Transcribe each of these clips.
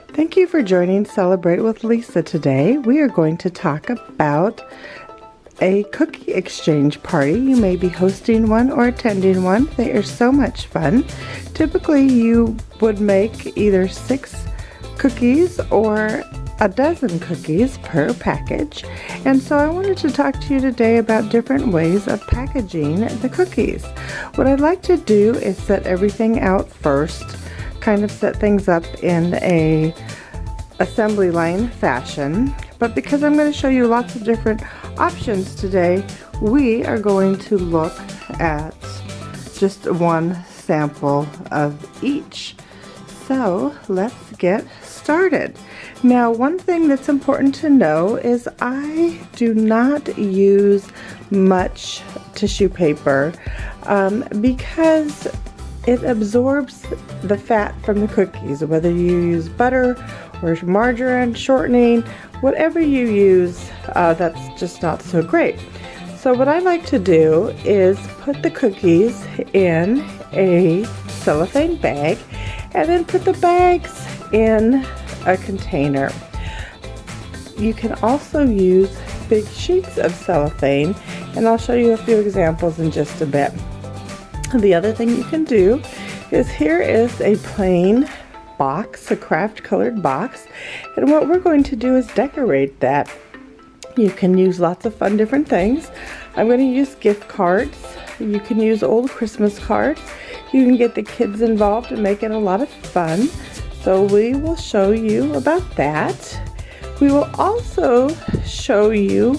Thank you for joining Celebrate with Lisa today. We are going to talk about a cookie exchange party. You may be hosting one or attending one. They are so much fun. Typically you would make either 6 cookies or a dozen cookies per package. And so I wanted to talk to you today about different ways of packaging the cookies. What I'd like to do is set everything out first, kind of set things up in a assembly line fashion. But because I'm going to show you lots of different options today, we are going to look at just one sample of each. So let's get started. Now, one thing that's important to know is I do not use much tissue paper because it absorbs the fat from the cookies, whether you use butter or margarine, shortening, whatever you use, that's just not so great. So what I like to do is put the cookies in a cellophane bag and then put the bags in a container. You can also use big sheets of cellophane, and I'll show you a few examples in just a bit. The other thing you can do is here is a plain box, a craft colored box, and what we're going to do is decorate that. You can use lots of fun different things. I'm going to use gift cards. You can use old Christmas cards. You can get the kids involved and make it a lot of fun. So we will show you about that. We will also show you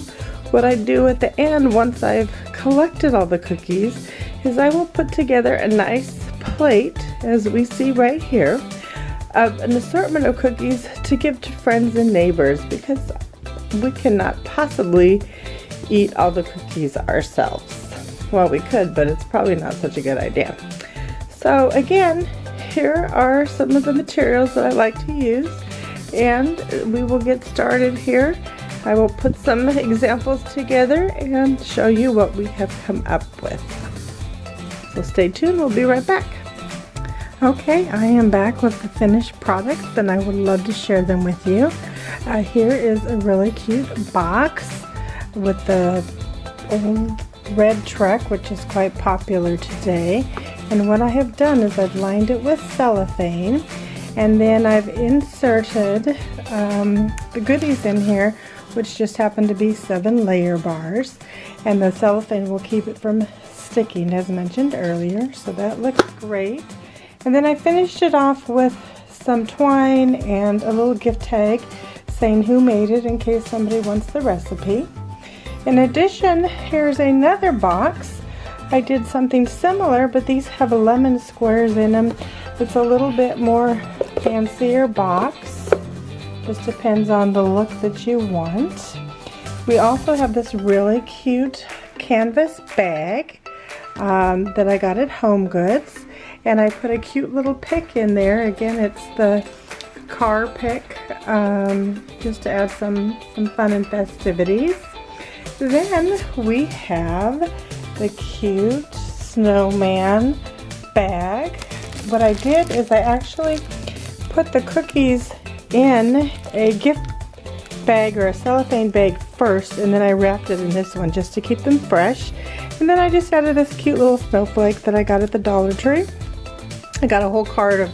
what I do at the end once I've collected all the cookies, is I will put together a nice plate, as we see right here, of an assortment of cookies to give to friends and neighbors, because we cannot possibly eat all the cookies ourselves. Well, we could, but it's probably not such a good idea. So again, here are some of the materials that I like to use, and we will get started here. I will put some examples together and show you what we have come up with. So stay tuned, we'll be right back. Okay, I am back with the finished products and I would love to share them with you. Here is a really cute box with the old red truck, which is quite popular today. And what I have done is I've lined it with cellophane, and then I've inserted the goodies in here, which just happen to be 7 layer bars, and the cellophane will keep it from sticking, as mentioned earlier, so that looks great. And then I finished it off with some twine and a little gift tag saying who made it, in case somebody wants the recipe. In addition, here's another box. I did something similar, but these have lemon squares in them. It's a little bit more fancier box. Just depends on the look that you want. We also have this really cute canvas bag that I got at Home Goods, and I put a cute little pick in there. Again, it's the car pick, just to add some fun and festivities. Then we have the cute snowman bag. What I did is I actually put the cookies in a gift bag or a cellophane bag first, and then I wrapped it in this one just to keep them fresh. And then I just added this cute little snowflake that I got at the Dollar Tree. I got a whole cart of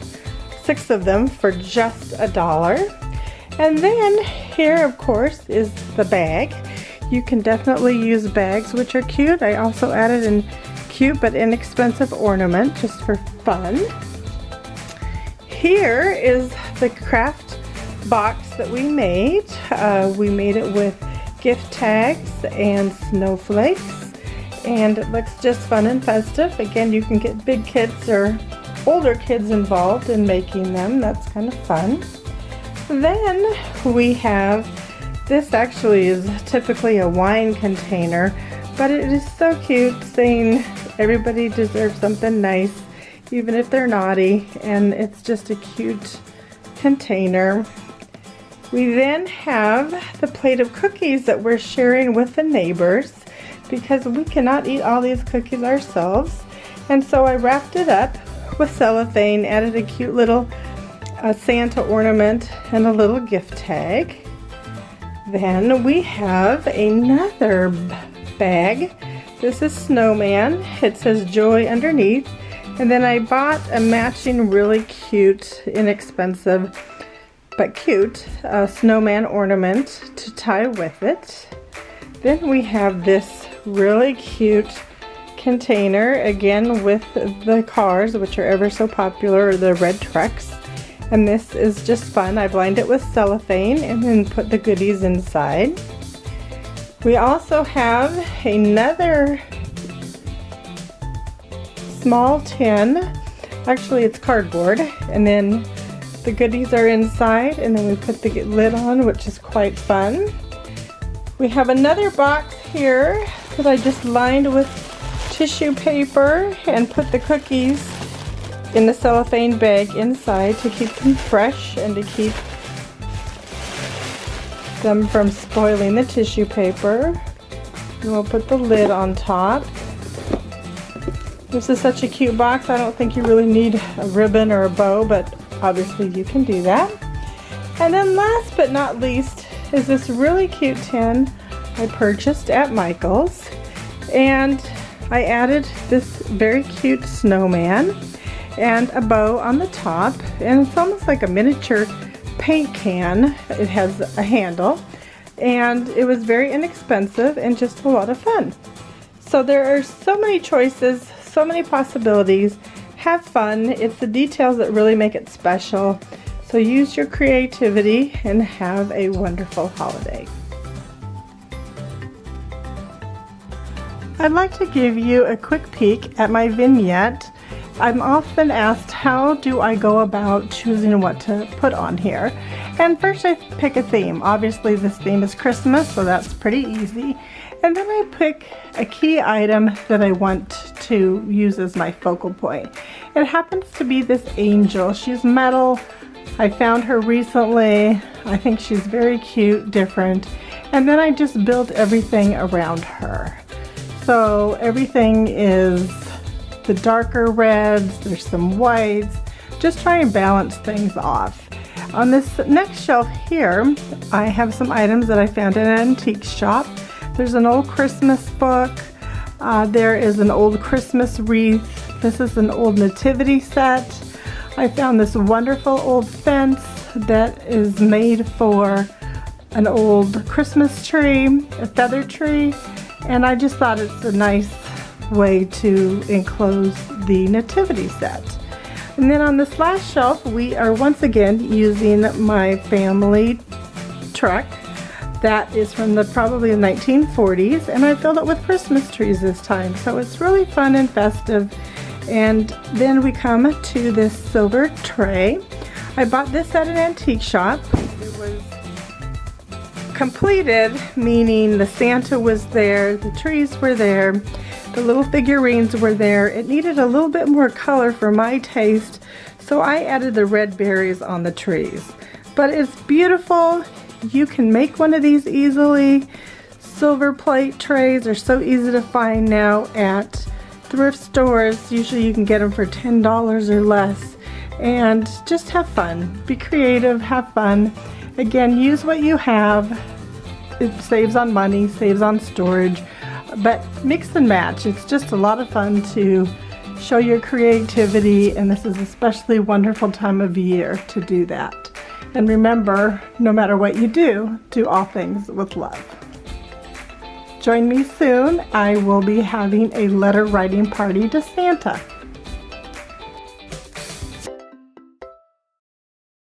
6 of them for just $1. And then here, of course, is the bag. You can definitely use bags, which are cute. I also added a cute but inexpensive ornament just for fun. Here is the craft box that we made. We made it with gift tags and snowflakes, and it looks just fun and festive. Again, you can get big kids or older kids involved in making them. That's kind of fun. Then we have, this actually is typically a wine container, but it is so cute, saying everybody deserves something nice, even if they're naughty, and it's just a cute container. We then have the plate of cookies that we're sharing with the neighbors, because we cannot eat all these cookies ourselves. And so I wrapped it up with cellophane, added a cute little a Santa ornament and a little gift tag. Then we have another bag. This is Snowman. It says Joy underneath. And then I bought a matching really cute, inexpensive, but cute snowman ornament to tie with it. Then we have this really cute container, again with the cars, which are ever so popular, the red trucks. And this is just fun. I've lined it with cellophane and then put the goodies inside. We also have another small tin. Actually, it's cardboard, and then the goodies are inside, and then we put the lid on, which is quite fun. We have another box here that I just lined with tissue paper and put the cookies in the cellophane bag inside to keep them fresh and to keep them from spoiling the tissue paper. And we'll put the lid on top. This is such a cute box. I don't think you really need a ribbon or a bow, but obviously you can do that. And then last but not least is this really cute tin I purchased at Michael's. And I added this very cute snowman and a bow on the top, and it's almost like a miniature paint can. It has a handle, and it was very inexpensive and just a lot of fun. So there are so many choices, so many possibilities. Have fun. It's the details that really make it special. So use your creativity and have a wonderful holiday. I'd like to give you a quick peek at my vignette. I'm often asked, how do I go about choosing what to put on here? And first I pick a theme. Obviously this theme is Christmas, so that's pretty easy. And then I pick a key item that I want to use as my focal point. It happens to be this angel. She's metal. I found her recently. I think she's very cute, different. And then I just built everything around her. So everything is the darker reds, there's some whites, just try and balance things off. On this next shelf here, I have some items that I found in an antique shop. There's an old Christmas book, there is an old Christmas wreath, this is an old nativity set. I found this wonderful old fence that is made for an old Christmas tree, a feather tree, and I just thought it's a nice way to enclose the nativity set. And then on this last shelf we are once again using my family truck that is from probably the 1940s, and I filled it with Christmas trees this time, so it's really fun and festive. And then we come to this silver tray. I bought this at an antique shop. It was completed, meaning the Santa was there, the trees were there, the little figurines were there. It needed a little bit more color for my taste, so I added the red berries on the trees. But it's beautiful. You can make one of these easily. Silver plate trays are so easy to find now at thrift stores. Usually you can get them for $10 or less. And just have fun. Be creative, have fun. Again, use what you have. It saves on money, saves on storage. But mix and match. It's just a lot of fun to show your creativity, and this is especially a wonderful time of year to do that. And remember, no matter what you do all things with love. Join me soon. I will be having a letter writing party to Santa.